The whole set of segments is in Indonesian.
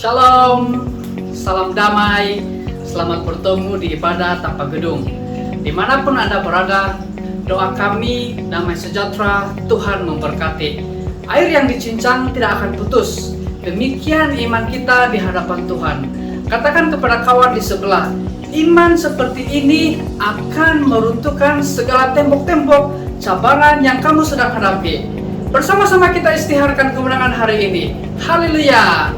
Shalom, salam damai, selamat bertemu di ibadah tanpa gedung. Dimanapun Anda berada, doa kami damai sejahtera, Tuhan memberkati. Air yang dicincang tidak akan putus. Demikian iman kita di hadapan Tuhan. Katakan kepada kawan di sebelah, iman seperti ini akan meruntuhkan segala tembok-tembok cabaran yang kamu sedang hadapi. Bersama-sama kita istiharkan kemenangan hari ini. Haleluya.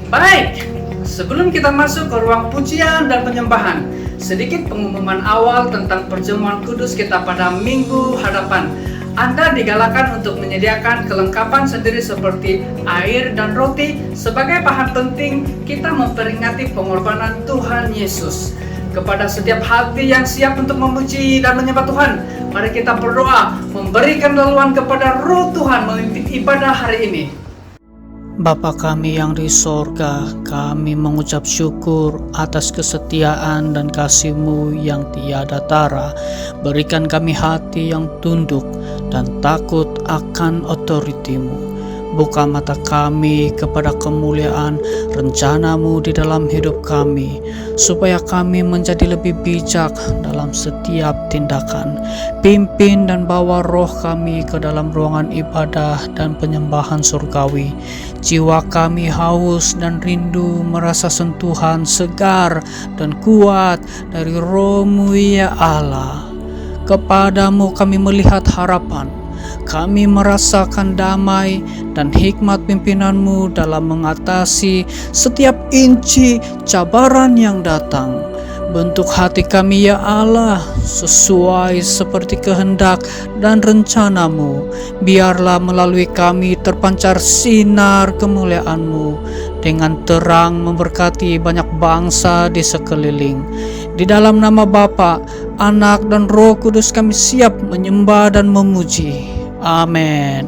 Baik, sebelum kita masuk ke ruang pujian dan penyembahan, sedikit pengumuman awal tentang perjamuan kudus kita pada minggu hadapan. Anda digalakan untuk menyediakan kelengkapan sendiri seperti air dan roti sebagai bahan penting kita memperingati pengorbanan Tuhan Yesus. Kepada setiap hati yang siap untuk memuji dan menyembah Tuhan, mari kita berdoa memberikan laluan kepada Roh Tuhan memimpin ibadah hari ini. Bapa kami yang di sorga, kami mengucap syukur atas kesetiaan dan kasih-Mu yang tiada tara. Berikan kami hati yang tunduk dan takut akan otoriti-Mu. Buka mata kami kepada kemuliaan rencana-Mu di dalam hidup kami, supaya kami menjadi lebih bijak dalam setiap tindakan. Pimpin dan bawa roh kami ke dalam ruangan ibadah dan penyembahan surgawi. Jiwa kami haus dan rindu merasa sentuhan segar dan kuat dari Roh-Mu ya Allah. Kepadamu kami melihat harapan. Kami merasakan damai dan hikmat pimpinan-Mu dalam mengatasi setiap inci cabaran yang datang. Bentuk hati kami ya Allah sesuai seperti kehendak dan rencana-Mu. Biarlah melalui kami terpancar sinar kemuliaan-Mu dengan terang memberkati banyak bangsa di sekeliling. Di dalam nama Bapa, Anak dan Roh Kudus kami siap menyembah dan memuji. Amin.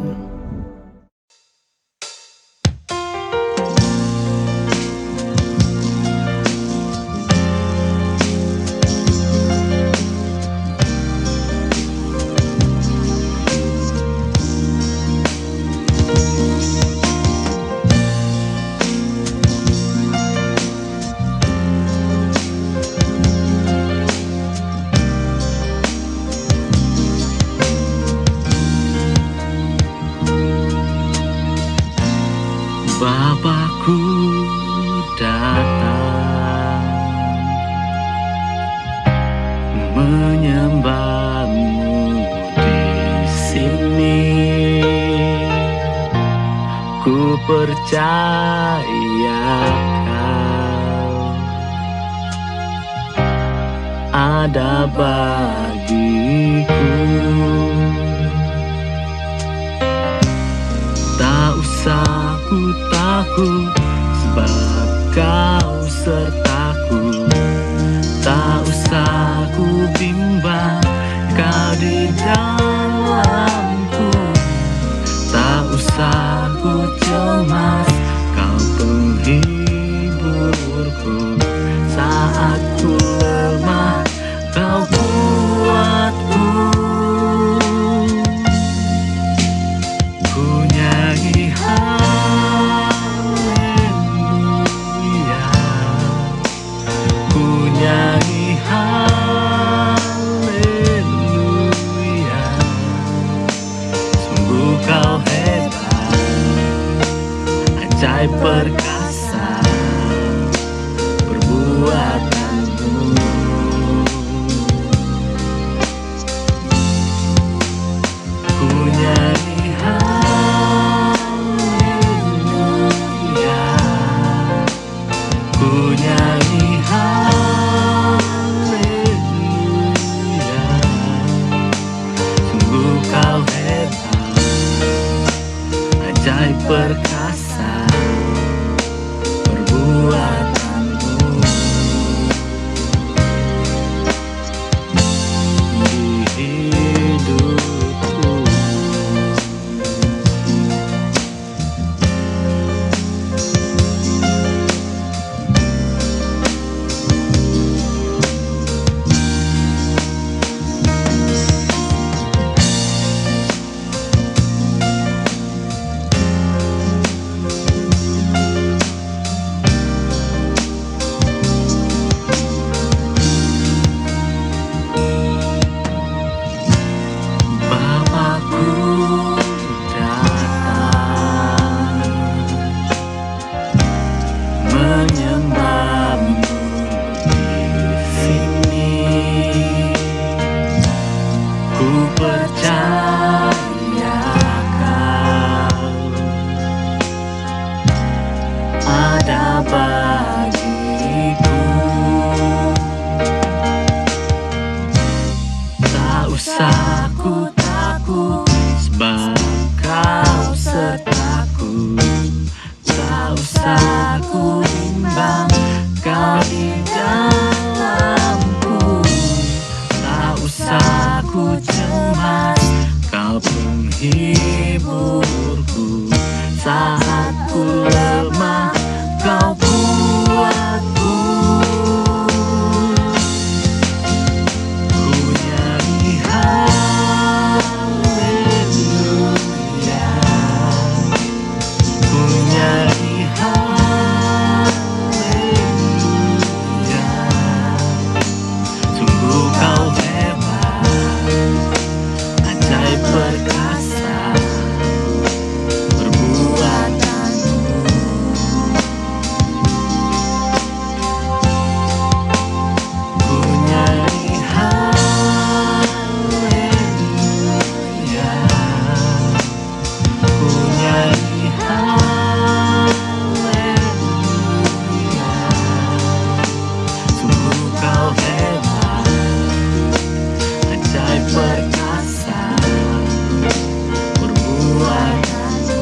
Bapakku datang menyembah-Mu di sini. Ku percaya Kau ada bagiku. Tak usah ku takut, sebab Kau sertaku. Tak usah ku bimbang, Kau di dalamku. Tak usah ku cemas, Kau penghiburku. Saat ku lemah, Kau kuatku. Ku nyanyi haleluya, ku nyanyi haleluya. Sungguh Kau hebat, ajaib perkasa perbuatan-Mu. Ku nyanyi haleluya, ku nyanyi haleluya. Sungguh Kau hebat, ajaib perkasa bimbang, Kau di dalamku. Tak usah ku cemas, Kau penghiburku. Saat ku lemah, Kau kuatku. Ku nyanyi haleluya, ku nyanyi haleluya. Sungguh Kau hebat, ajaib perkasa perbuatanmu. Ku nyanyi haleluya, ku nyanyi haleluya. Sungguh Kau hebat, ajaib perkasa perbuatanmu.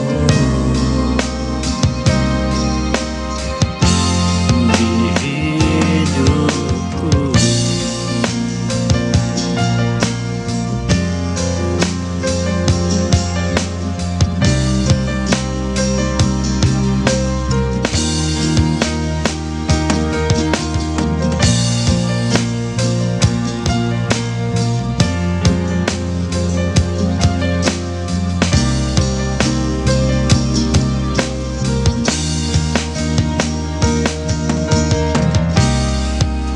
Di hidupku,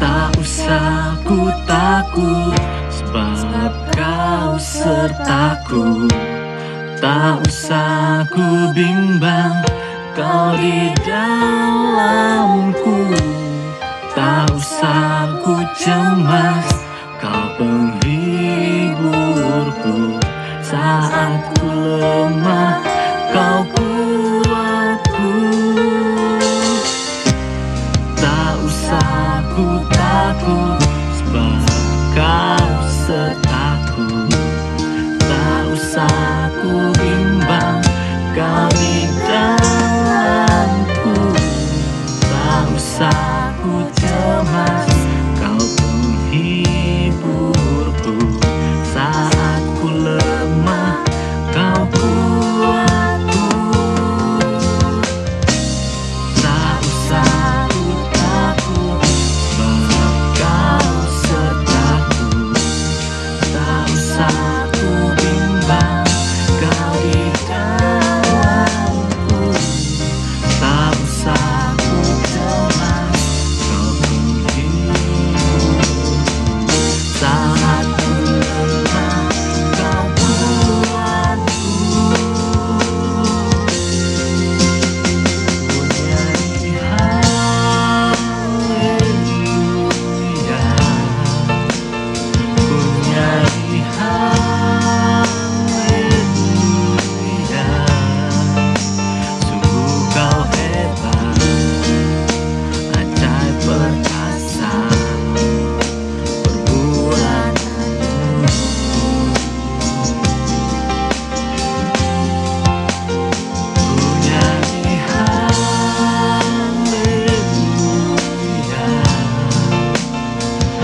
tak usah ku takut, sebab Kau sertaku. Tak usah ku bimbang, Kau di dalamku. Tak usah ku cemas, Kau penghiburku. Saat ku lemah, Kau kuatku. Tak usah ku takut, sebab Kau sertaku. Tak usah ku bimbang, Kau di dalamku. Tak usah ku cemas, Kau penghiburku. Saat ku lemah, Kau kuatku. Tak usah ku takut, sebab Kau sertaku. Tak usah ku bimbang, Kau di dalamku. Tak usah ku cemas, Kau penghiburku. Saat ku lemah, Kau kuatku. Ku nyanyi haleluya, ku nyanyi haleluya. Sungguh Kau hebat, ajaib perkasa perbuatanmu. Ku nyanyi haleluya,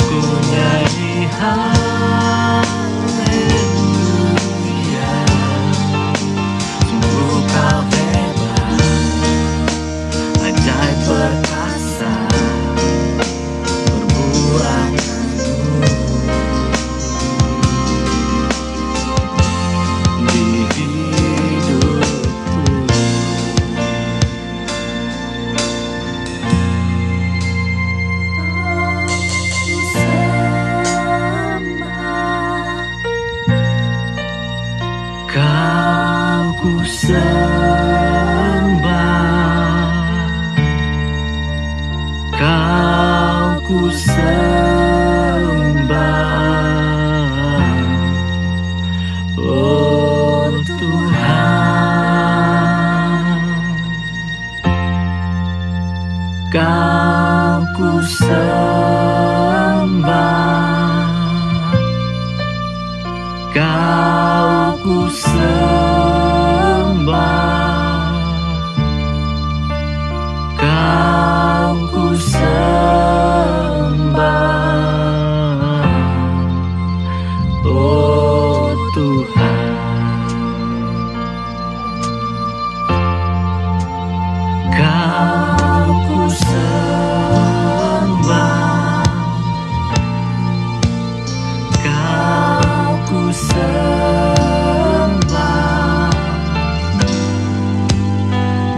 ku nyanyi haleluya. Sungguh Kau hebat, ajaib perkasa perbuatanmu. Di hidupku, Kau ku sembah, Kau ku sembah. Oh Tuhan, Kau ku sembah, Kau ku sembah, Kau Kau ku sembah, Kau ku sembah,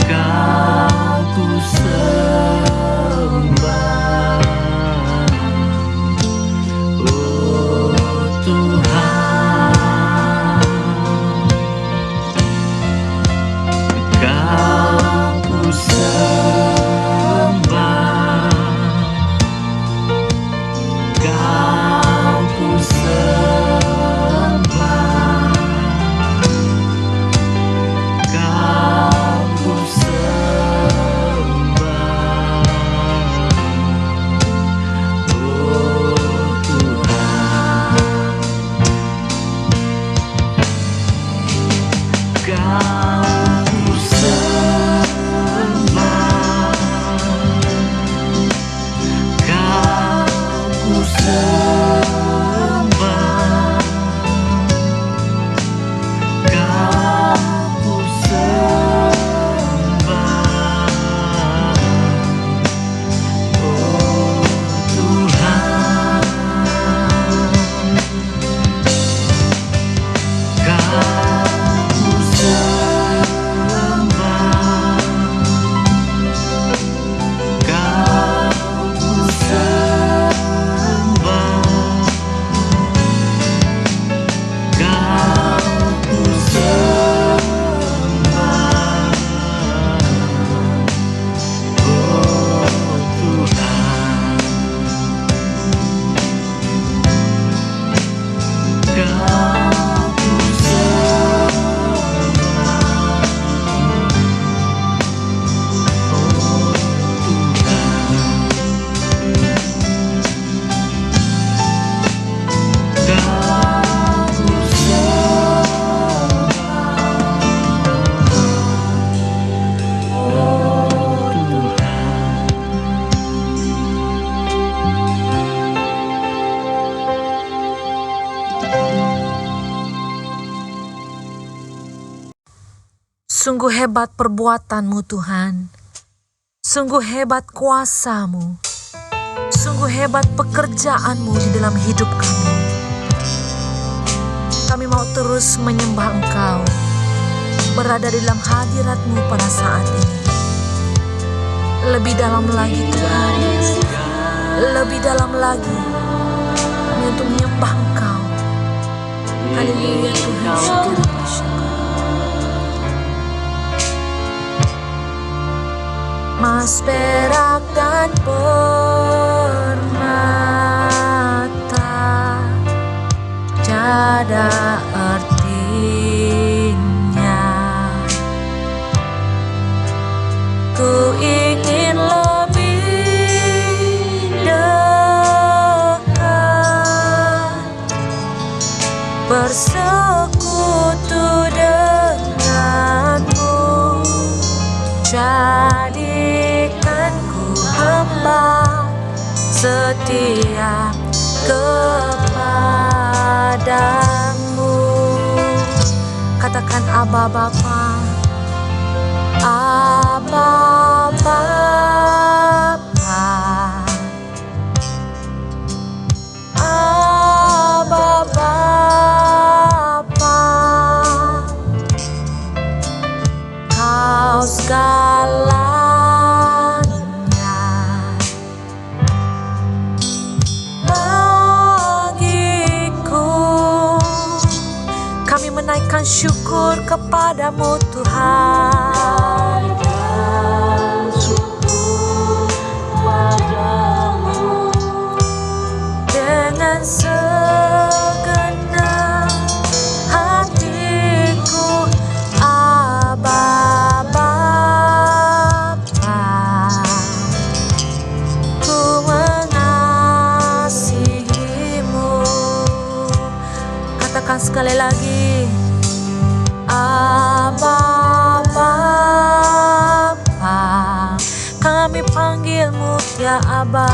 Kau ku sembah, oh Tuhan. Kau ku sembah, Kau ku sembah, Kau ku sembah, oh Tuhan. Kau ku sembah, Kau ku sembah, Kau ku sembah, oh Tuhan. Kau ku sembah, Kau ku sembah, Kau ku sembah, oh Tuhan. Kau ku sembah, oh Tuhan. Kau ku sembah, oh Tuhan. Sungguh hebat perbuatan-Mu Tuhan, sungguh hebat kuasa-Mu, sungguh hebat pekerjaan-Mu di dalam hidup kami. Kami mau terus menyembah Engkau, berada di dalam hadirat-Mu pada saat ini. Lebih dalam lagi Tuhan, lebih dalam lagi kami untuk menyembah Engkau. Haleluya Tuhan, syukur bersyukur. Mas perak dan permata tiada artinya. Ku ingin lebih dekat, bersekutu denganmu. Jadikan ku hamba setia kepadamu. Katakan Aba Bapa, Aba Bapa, Aba Bapa. Kau segalanya bagiku. Kami menaikkan syukur kepadamu Tuhan. Dengan segenap hatiku, Aba Bapa, ku mengasihimu. Katakan sekali lagi, Aba Bapa, kami panggilmu ya Aba.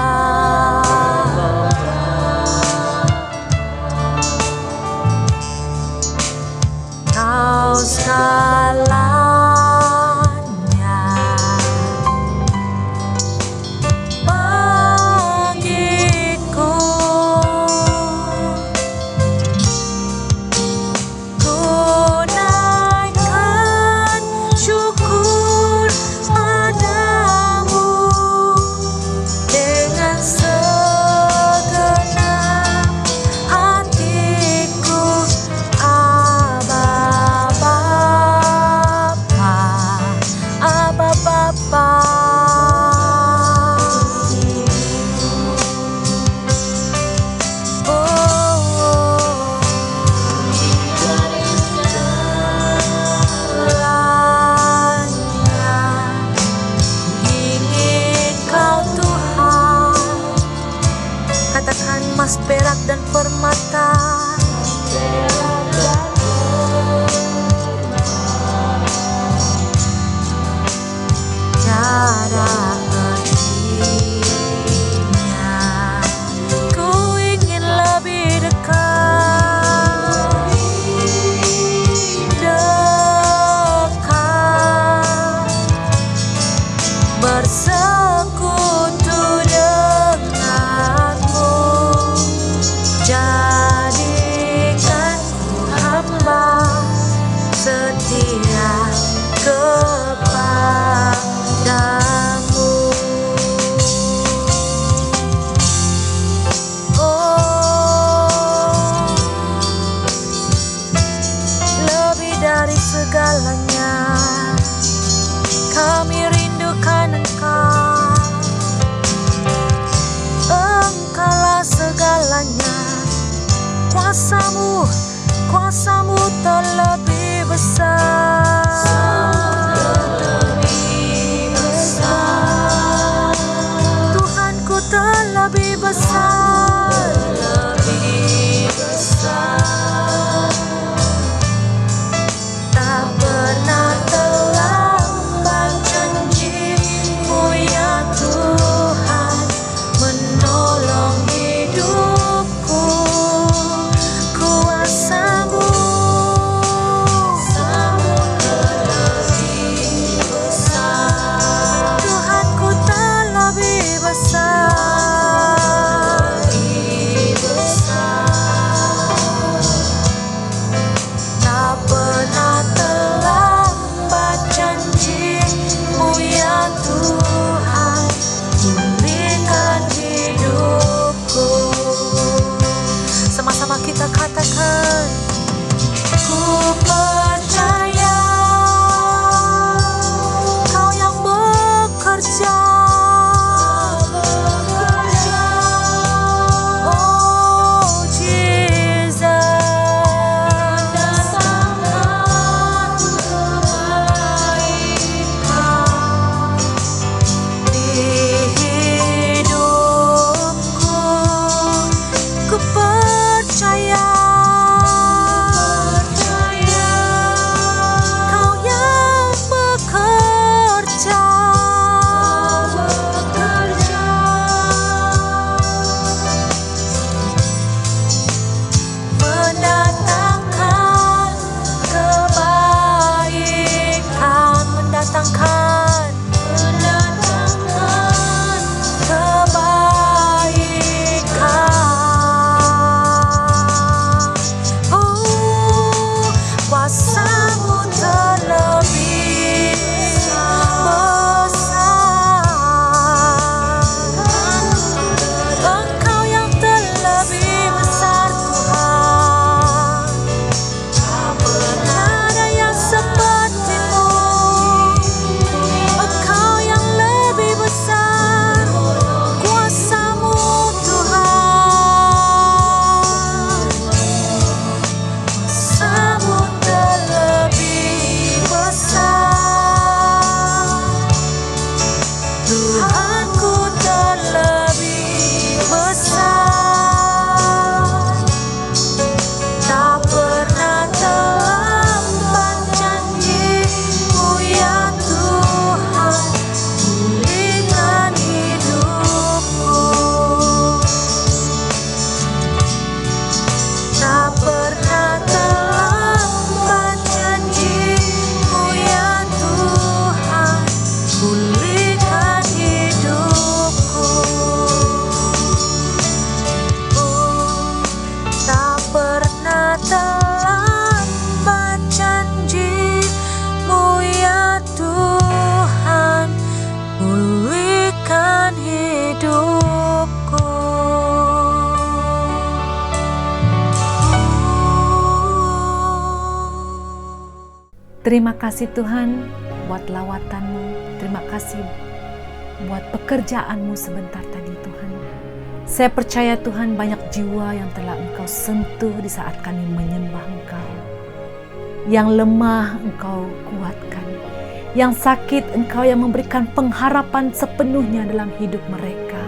Kau segalanya perak dan permata. Tiada artinya ku ingin lebih dekat, bersekutu denganmu. Jadikan ku hamba setia kepadamu. Oh, lebih dari segalanya kami rindukan Engkau. Engkaulah segalanya. Kuasamu terlebih besar. Tuhanku terlebih besar. Tak pernah terlambat janji-Mu ya Tuhan menolong hidupku. Kuasa-Mu terlebih besar. Tuhanku terlebih besar. Tak pernah terlambat janji-Mu ya Tuhan pulihkan hidupku. Sama-sama kita katakan, ku percaya Kau yang bekerja. Oh Jesus, datangkan kebaikan di hidupku. Ku percaya Kau yang bekerja. Mendatangkan kebaikan, mendatangkan kebaikan. Oh, kuasa-Mu terlebih besar. Engkau yang terlebih besar Tuhan. Tak ada yang seperti-Mu. Engkau yang lebih besar. Kuasa-Mu Tuhan. Kuasa-Mu terlebih besar. Tuhanku terlebih besar. Tak pernah terlambat janji-Mu ya Tuhan pulihkan hidupku. Tak pernah terlambat janji-Mu ya Tuhan pulihkan hidupku. Oh, tak pernah terlambat janji-Mu ya Tuhan pulihkan hidupku. Terima kasih Tuhan buat lawatan-Mu. Terima kasih buat pekerjaan-Mu sebentar tadi Tuhan. Saya percaya Tuhan banyak jiwa yang telah Engkau sentuh di saat kami menyembah Engkau. Yang lemah Engkau kuatkan. Yang sakit Engkau yang memberikan pengharapan sepenuhnya dalam hidup mereka.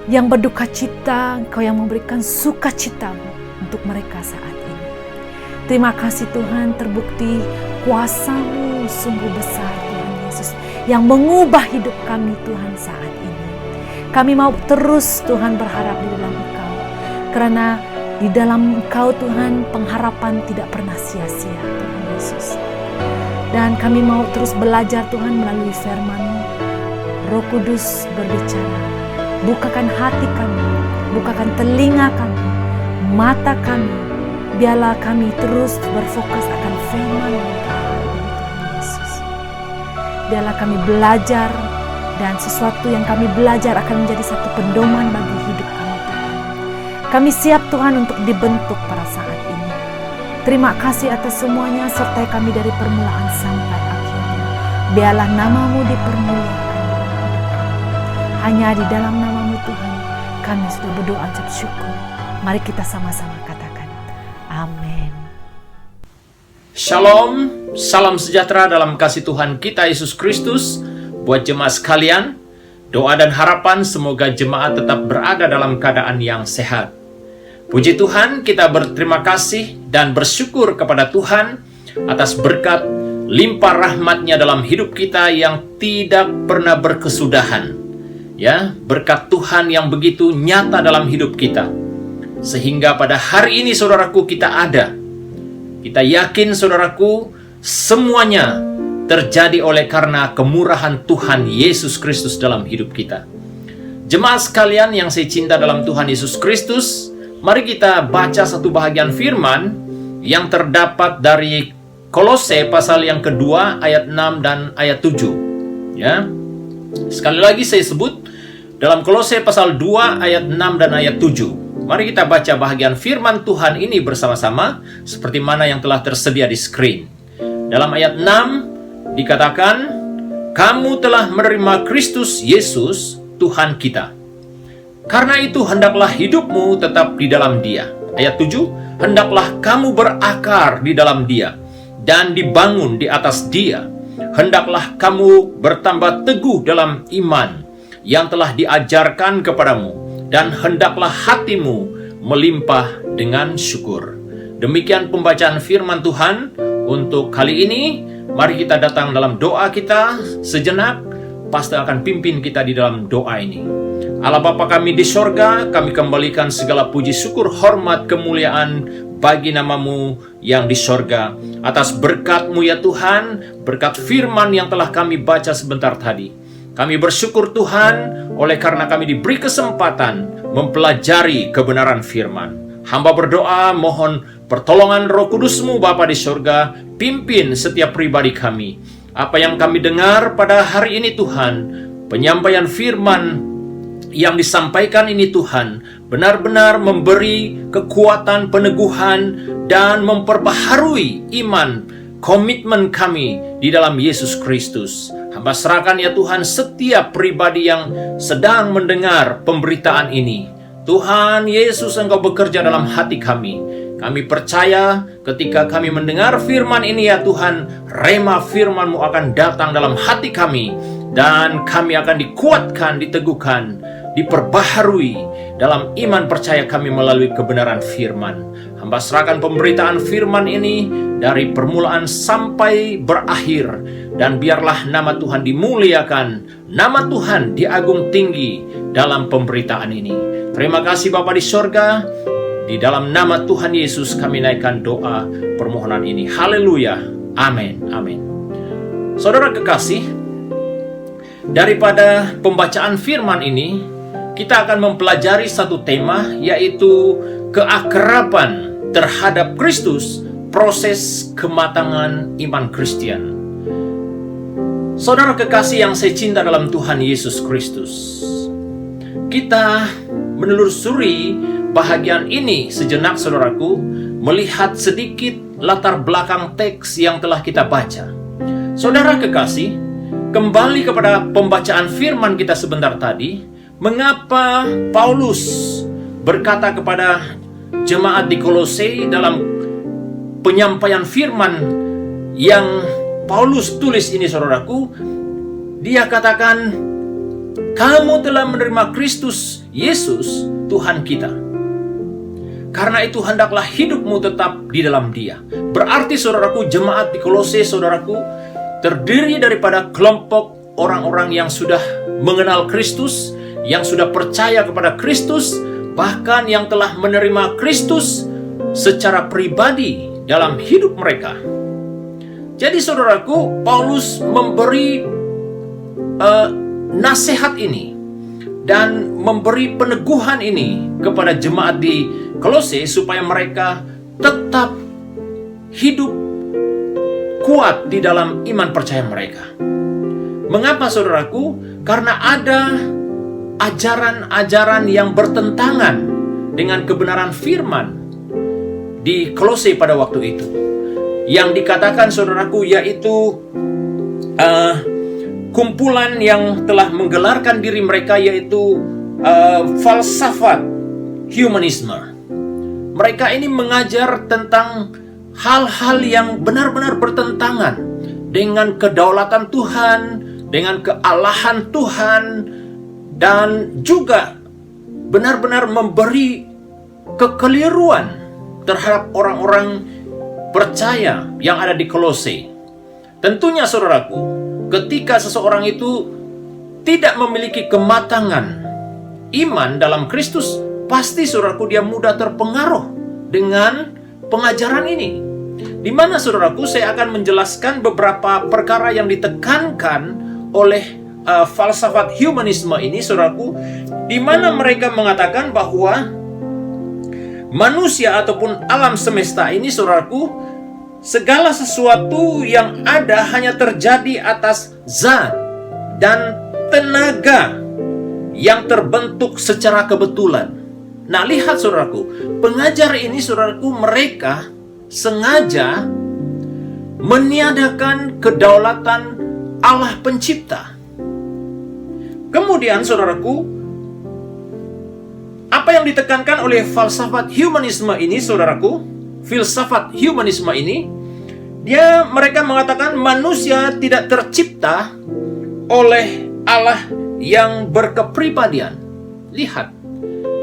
yang berduka cita, Engkau yang memberikan sukacita-Mu untuk mereka saat ini. Terima kasih Tuhan, terbukti kuasa-Mu sungguh besar Tuhan Yesus, yang mengubah hidup kami Tuhan saat ini. Kami mau terus Tuhan berharap di dalam Engkau, karena di dalam Engkau Tuhan pengharapan tidak pernah sia-sia Tuhan Yesus. Dan kami mau terus belajar Tuhan melalui firman-Mu. Roh Kudus berbicara, bukakan hati kami, bukakan telinga kami, mata kami, biarlah kami terus berfokus akan firman-Mu Tuhan Yesus. Biarlah kami belajar, dan sesuatu yang kami belajar akan menjadi satu pedoman bagi hidup kami Tuhan. Kami siap Tuhan untuk dibentuk pada saat ini. Terima kasih atas semuanya, sertai kami dari permulaan sampai akhirnya. Biarlah nama-Mu dipermuliakan. Hanya di dalam nama-Mu Tuhan, kami sudah berdoa ucap syukur. Mari kita sama-sama katakan, amin. Shalom, salam sejahtera dalam kasih Tuhan kita Yesus Kristus. Buat jemaat sekalian, doa dan harapan semoga jemaat tetap berada dalam keadaan yang sehat. Puji Tuhan, kita berterima kasih dan bersyukur kepada Tuhan atas berkat limpah rahmat-Nya dalam hidup kita yang tidak pernah berkesudahan. Ya, berkat Tuhan yang begitu nyata dalam hidup kita. Sehingga pada hari ini saudaraku kita ada. Kita yakin saudaraku semuanya terjadi oleh karena kemurahan Tuhan Yesus Kristus dalam hidup kita. Jemaat sekalian yang saya cinta dalam Tuhan Yesus Kristus, mari kita baca satu bahagian firman yang terdapat dari Kolose pasal yang kedua ayat 6 dan ayat 7. Ya. Sekali lagi saya sebut dalam Kolose pasal 2 ayat 6 dan ayat 7. Mari kita baca bahagian firman Tuhan ini bersama-sama seperti mana yang telah tersedia di screen. Dalam ayat 6 dikatakan, kamu telah menerima Kristus Yesus Tuhan kita. Karena itu hendaklah hidupmu tetap di dalam Dia. Ayat 7, hendaklah kamu berakar di dalam Dia dan dibangun di atas Dia. Hendaklah kamu bertambah teguh dalam iman yang telah diajarkan kepadamu, dan hendaklah hatimu melimpah dengan syukur. Demikian pembacaan firman Tuhan untuk kali ini. Mari kita datang dalam doa kita sejenak. Pastor akan pimpin kita di dalam doa ini. Allah Bapa kami di sorga, kami kembalikan segala puji syukur, hormat, kemuliaan bagi nama-Mu yang di sorga. Atas berkat-Mu ya Tuhan, berkat firman yang telah kami baca sebentar tadi. Kami bersyukur Tuhan, oleh karena kami diberi kesempatan mempelajari kebenaran firman. Hamba berdoa, mohon pertolongan Roh Kudus-Mu Bapa di sorga, pimpin setiap pribadi kami. Apa yang kami dengar pada hari ini Tuhan, penyampaian firman yang disampaikan ini Tuhan, benar-benar memberi kekuatan, peneguhan, dan memperbaharui iman, komitmen kami di dalam Yesus Kristus. Hamba serahkan ya Tuhan setiap pribadi yang sedang mendengar pemberitaan ini. Tuhan Yesus, Engkau bekerja dalam hati kami. Kami percaya ketika kami mendengar firman ini ya Tuhan, rema firman-Mu akan datang dalam hati kami, dan kami akan dikuatkan, diteguhkan, diperbaharui dalam iman percaya kami melalui kebenaran firman. Hamba serahkan pemberitaan firman ini dari permulaan sampai berakhir, dan biarlah nama Tuhan dimuliakan, nama Tuhan diagung tinggi dalam pemberitaan ini. Terima kasih Bapa di sorga. Di dalam nama Tuhan Yesus kami naikkan doa permohonan ini. Haleluya. Amin. Amin. Saudara kekasih, daripada pembacaan firman ini, kita akan mempelajari satu tema, yaitu keakraban terhadap Kristus, proses kematangan iman Kristen. Saudara kekasih yang saya cinta dalam Tuhan Yesus Kristus, kita menelusuri bahagian ini sejenak saudaraku, melihat sedikit latar belakang teks yang telah kita baca. Saudara kekasih, kembali kepada pembacaan firman kita sebentar tadi, mengapa Paulus berkata kepada jemaat di Kolose dalam penyampaian firman yang Paulus tulis ini saudaraku, dia katakan, kamu telah menerima Kristus Yesus Tuhan kita. Karena itu hendaklah hidupmu tetap di dalam Dia. Berarti saudaraku, jemaat di Kolose, saudaraku, terdiri daripada kelompok orang-orang yang sudah mengenal Kristus, yang sudah percaya kepada Kristus, bahkan yang telah menerima Kristus secara pribadi dalam hidup mereka. Jadi saudaraku, Paulus memberi nasihat ini dan memberi peneguhan ini kepada jemaat di Kolose supaya mereka tetap hidup kuat di dalam iman percaya mereka. Mengapa saudaraku? Karena ada ajaran-ajaran yang bertentangan dengan kebenaran firman di Kolose pada waktu itu. Yang dikatakan saudaraku yaitu kumpulan yang telah menggelarkan diri mereka yaitu falsafat humanisme. Mereka ini mengajar tentang hal-hal yang benar-benar bertentangan dengan kedaulatan Tuhan, dengan kealahan Tuhan, dan juga benar-benar memberi kekeliruan terhadap orang-orang percaya yang ada di Kolose. Tentunya saudaraku, ketika seseorang itu tidak memiliki kematangan iman dalam Kristus, pasti saudaraku dia mudah terpengaruh dengan pengajaran ini. Di mana saudaraku saya akan menjelaskan beberapa perkara yang ditekankan oleh falsafat humanisme ini saudaraku, di mana mereka mengatakan bahwa manusia ataupun alam semesta ini saudaraku, segala sesuatu yang ada hanya terjadi atas zat dan tenaga yang terbentuk secara kebetulan. Nah, lihat saudaraku, pengajar ini saudaraku, mereka sengaja meniadakan kedaulatan Allah pencipta. Kemudian saudaraku, apa yang ditekankan oleh falsafat humanisme ini saudaraku, filsafat humanisme ini, mereka mengatakan manusia tidak tercipta oleh Allah yang berkepribadian. Lihat,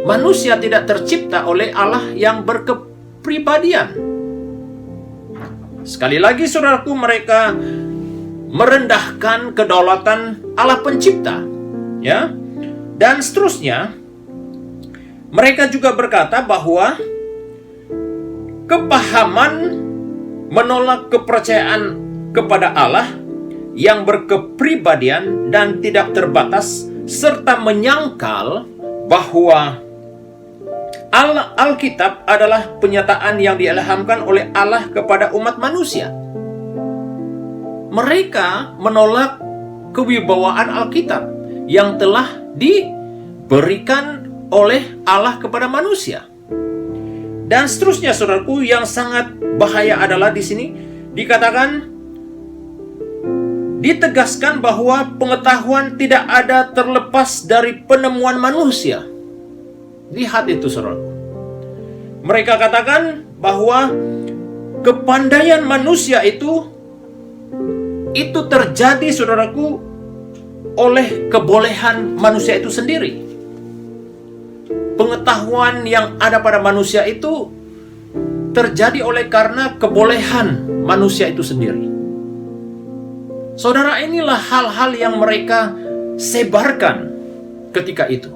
manusia tidak tercipta oleh Allah yang berkepribadian. Sekali lagi saudaraku, mereka merendahkan kedaulatan Allah pencipta, ya. Dan seterusnya, mereka juga berkata bahwa kepahaman menolak kepercayaan kepada Allah yang berkepribadian dan tidak terbatas, serta menyangkal bahwa Alkitab adalah penyataan yang diilhamkan oleh Allah kepada umat manusia. Mereka menolak kewibawaan Alkitab yang telah diberikan oleh Allah kepada manusia. Dan seterusnya saudaraku, yang sangat bahaya adalah di sini dikatakan, ditegaskan bahwa pengetahuan tidak ada terlepas dari penemuan manusia. Lihat itu saudaraku. Mereka katakan bahwa kepandaian manusia itu terjadi saudaraku oleh kebolehan manusia itu sendiri. Pengetahuan yang ada pada manusia itu terjadi oleh karena kebolehan manusia itu sendiri. Saudara, inilah hal-hal yang mereka sebarkan ketika itu.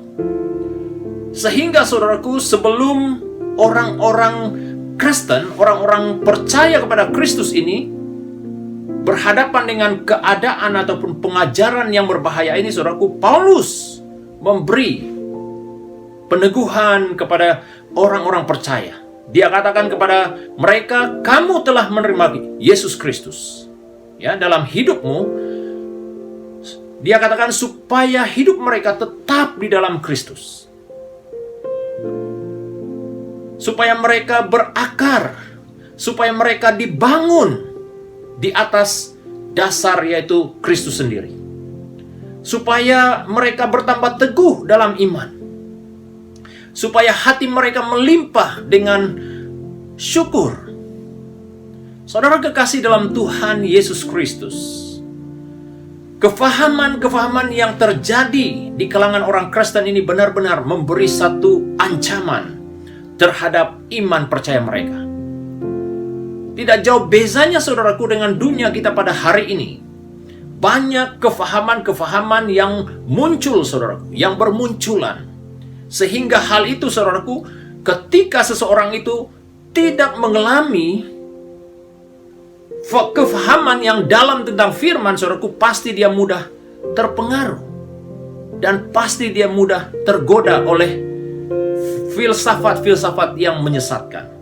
Sehingga saudaraku, sebelum orang-orang Kristen, orang-orang percaya kepada Kristus ini berhadapan dengan keadaan ataupun pengajaran yang berbahaya ini, saudaraku, Paulus memberi peneguhan kepada orang-orang percaya. Dia katakan kepada mereka, kamu telah menerima Yesus Kristus, ya, dalam hidupmu. Dia katakan supaya hidup mereka tetap di dalam Kristus, supaya mereka berakar, supaya mereka dibangun di atas dasar yaitu Kristus sendiri, supaya mereka bertambah teguh dalam iman, supaya hati mereka melimpah dengan syukur. Saudara kekasih dalam Tuhan Yesus Kristus, kefahaman-kefahaman yang terjadi di kalangan orang Kristen ini benar-benar memberi satu ancaman terhadap iman percaya mereka. Tidak jauh bezanya saudaraku dengan dunia kita pada hari ini. Banyak kefahaman-kefahaman yang muncul saudaraku, yang bermunculan. Sehingga hal itu saudaraku, ketika seseorang itu tidak mengalami kefahaman yang dalam tentang firman, saudaraku, pasti dia mudah terpengaruh. Dan pasti dia mudah tergoda oleh filsafat-filsafat yang menyesatkan.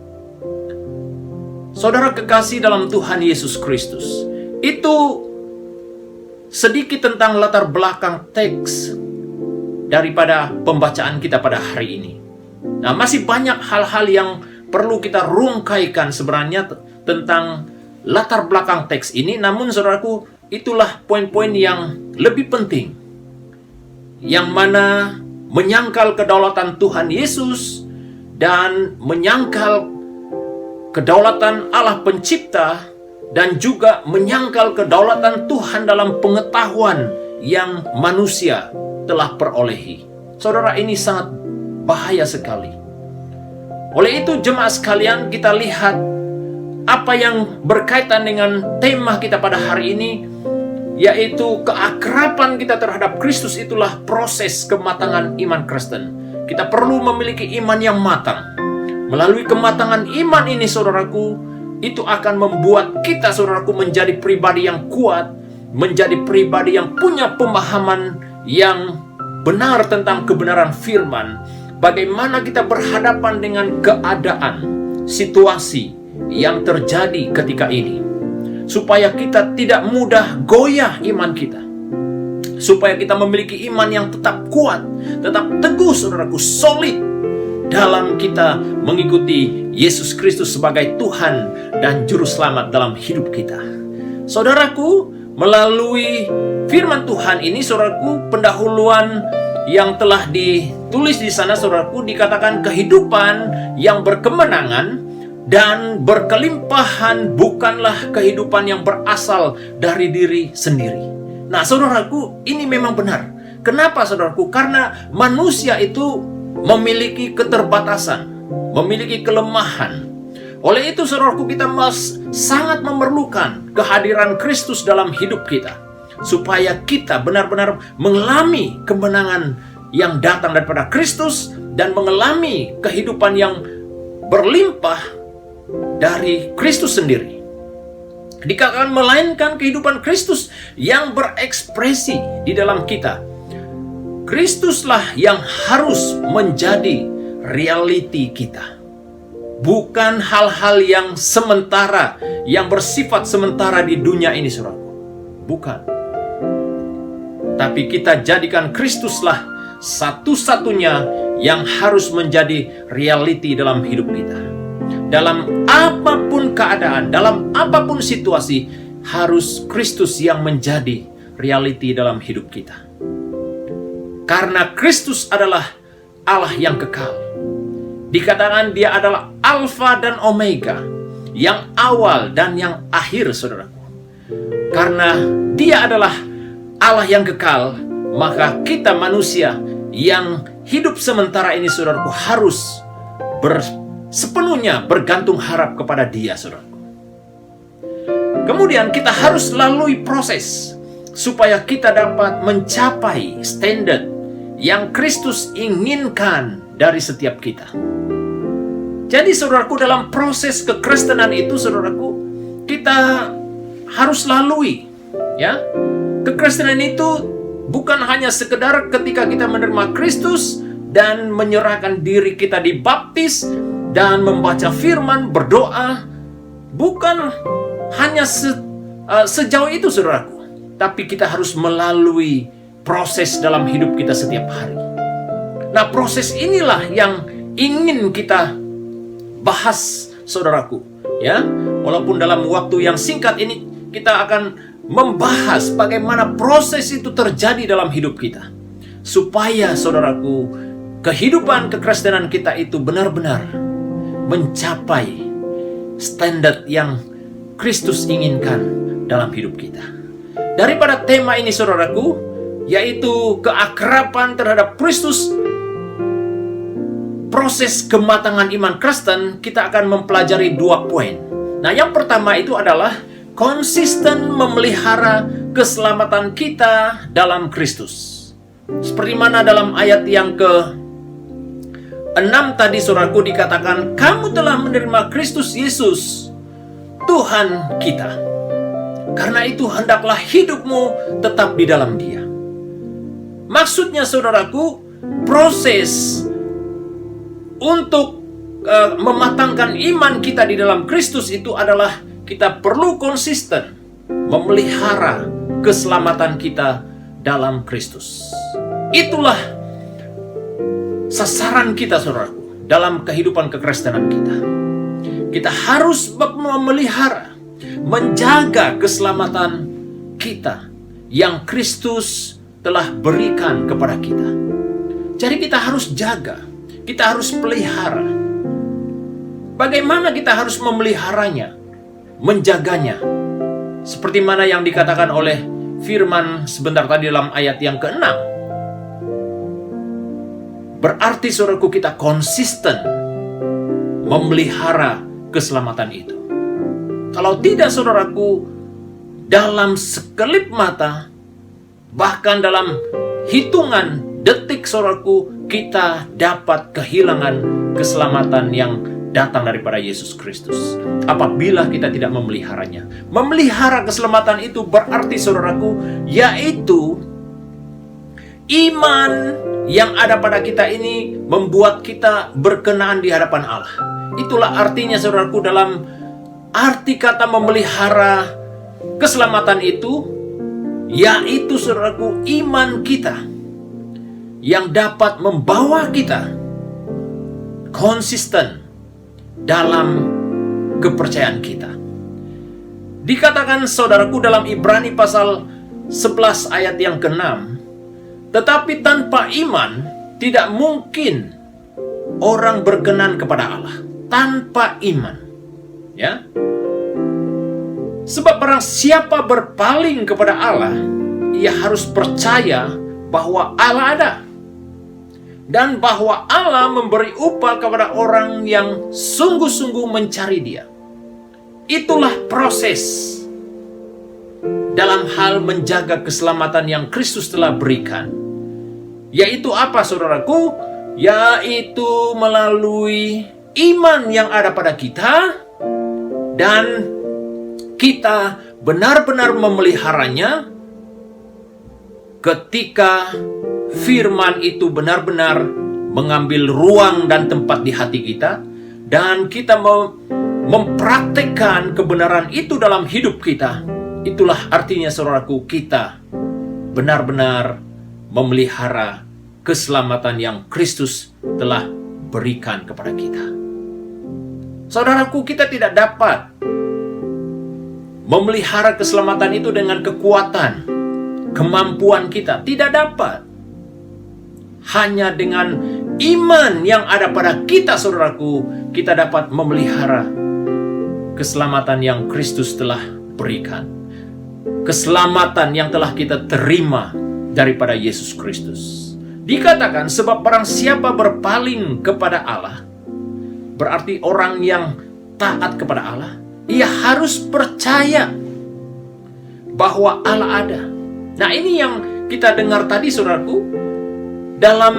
Saudara kekasih dalam Tuhan Yesus Kristus, itu sedikit tentang latar belakang teks daripada pembacaan kita pada hari ini. Nah, masih banyak hal-hal yang perlu kita rungkaikan sebenarnya tentang latar belakang teks ini, namun saudaraku, itulah poin-poin yang lebih penting, yang mana menyangkal kedaulatan Tuhan Yesus dan menyangkal kedaulatan Allah Pencipta, dan juga menyangkal kedaulatan Tuhan dalam pengetahuan yang manusia telah perolehi. Saudara, ini sangat bahaya sekali. Oleh itu, jemaat sekalian, kita lihat apa yang berkaitan dengan tema kita pada hari ini, yaitu keakraban kita terhadap Kristus. Itulah proses kematangan iman Kristen. Kita perlu memiliki iman yang matang. Melalui kematangan iman ini, saudaraku, itu akan membuat kita, saudaraku, menjadi pribadi yang kuat, menjadi pribadi yang punya pemahaman yang benar tentang kebenaran firman. Bagaimana kita berhadapan dengan keadaan, situasi yang terjadi ketika ini, supaya kita tidak mudah goyah iman kita, supaya kita memiliki iman yang tetap kuat, tetap teguh, saudaraku, solid dalam kita mengikuti Yesus Kristus sebagai Tuhan dan Juru Selamat dalam hidup kita. Saudaraku, melalui firman Tuhan ini, saudaraku, pendahuluan yang telah ditulis di sana, saudaraku, dikatakan kehidupan yang berkemenangan dan berkelimpahan bukanlah kehidupan yang berasal dari diri sendiri. Nah, saudaraku, ini memang benar. Kenapa, saudaraku? Karena manusia itu memiliki keterbatasan, memiliki kelemahan. Oleh itu, saudaraku, kita sangat memerlukan kehadiran Kristus dalam hidup kita, supaya kita benar-benar mengalami kemenangan yang datang daripada Kristus dan mengalami kehidupan yang berlimpah dari Kristus sendiri. Dikatakan melainkan kehidupan Kristus yang berekspresi di dalam kita. Kristuslah yang harus menjadi realiti kita. Bukan hal-hal yang sementara, yang bersifat sementara di dunia ini, saudaraku. Bukan. Tapi kita jadikan Kristuslah satu-satunya yang harus menjadi realiti dalam hidup kita. Dalam apapun keadaan, dalam apapun situasi, harus Kristus yang menjadi realiti dalam hidup kita. Karena Kristus adalah Allah yang kekal. Dikatakan dia adalah Alfa dan Omega, yang awal dan yang akhir, saudaraku. Karena dia adalah Allah yang kekal, maka kita manusia yang hidup sementara ini, saudaraku, harus sepenuhnya bergantung harap kepada dia, saudaraku. Kemudian kita harus lalui proses supaya kita dapat mencapai standar yang Kristus inginkan dari setiap kita. Jadi, saudaraku, dalam proses kekristenan itu, saudaraku, kita harus lalui, ya. Kekristenan itu bukan hanya sekedar ketika kita menerima Kristus dan menyerahkan diri kita dibaptis dan membaca firman, berdoa. Bukan hanya sejauh itu, saudaraku. Tapi kita harus melalui proses dalam hidup kita setiap hari. Nah, proses inilah yang ingin kita bahas, saudaraku, ya. Walaupun dalam waktu yang singkat ini kita akan membahas bagaimana proses itu terjadi dalam hidup kita, supaya, saudaraku, kehidupan kekristenan kita itu benar-benar mencapai standar yang Kristus inginkan dalam hidup kita. daripada tema ini saudaraku, yaitu keakraban terhadap Kristus, proses kematangan iman Kristen, kita akan mempelajari 2 poin. Nah, yang pertama itu adalah konsisten memelihara keselamatan kita dalam Kristus. Seperti mana dalam ayat yang ke-6 tadi saudaraku dikatakan, kamu telah menerima Kristus Yesus, Tuhan kita. Karena itu hendaklah hidupmu tetap di dalam Dia. Maksudnya saudaraku, proses untuk mematangkan iman kita di dalam Kristus itu adalah kita perlu konsisten memelihara keselamatan kita dalam Kristus. Itulah sasaran kita saudaraku dalam kehidupan kekristenan kita. Kita harus memelihara, menjaga keselamatan kita yang Kristus telah berikan kepada kita. Jadi kita harus jaga, kita harus pelihara. Bagaimana kita harus memeliharanya, menjaganya? Seperti mana yang dikatakan oleh firman sebentar tadi dalam ayat yang ke-6. Berarti saudaraku kita konsisten memelihara keselamatan itu. Kalau tidak saudaraku, dalam sekelip mata, bahkan dalam hitungan detik saudaraku, kita dapat kehilangan keselamatan yang datang daripada Yesus Kristus apabila kita tidak memeliharanya. Memelihara keselamatan itu berarti saudaraku, yaitu iman yang ada pada kita ini membuat kita berkenaan di hadapan Allah. Itulah artinya saudaraku dalam arti kata memelihara keselamatan itu, yaitu saudaraku iman kita yang dapat membawa kita konsisten dalam kepercayaan kita. Dikatakan saudaraku dalam Ibrani pasal 11 ayat yang ke-6, tetapi tanpa iman tidak mungkin orang berkenan kepada Allah. Tanpa iman, ya. Sebab barang siapa berpaling kepada Allah, ia harus percaya bahwa Allah ada, dan bahwa Allah memberi upah kepada orang yang sungguh-sungguh mencari Dia. Itulah proses dalam hal menjaga keselamatan yang Kristus telah berikan. Yaitu apa saudaraku? Yaitu melalui iman yang ada pada kita, dan kita benar-benar memeliharanya ketika firman itu benar-benar mengambil ruang dan tempat di hati kita, dan kita mempraktekkan kebenaran itu dalam hidup kita. Itulah artinya saudaraku, kita benar-benar memelihara keselamatan yang Kristus telah berikan kepada kita. Saudaraku, kita tidak dapat memelihara keselamatan itu dengan kekuatan, kemampuan kita. Tidak dapat. Hanya dengan iman yang ada pada kita, saudaraku, kita dapat memelihara keselamatan yang Kristus telah berikan. Keselamatan yang telah kita terima daripada Yesus Kristus. Dikatakan, sebab barang siapa berpaling kepada Allah, berarti orang yang taat kepada Allah, ia harus percaya bahwa Allah ada. Nah, ini yang kita dengar tadi, saudaraku. Dalam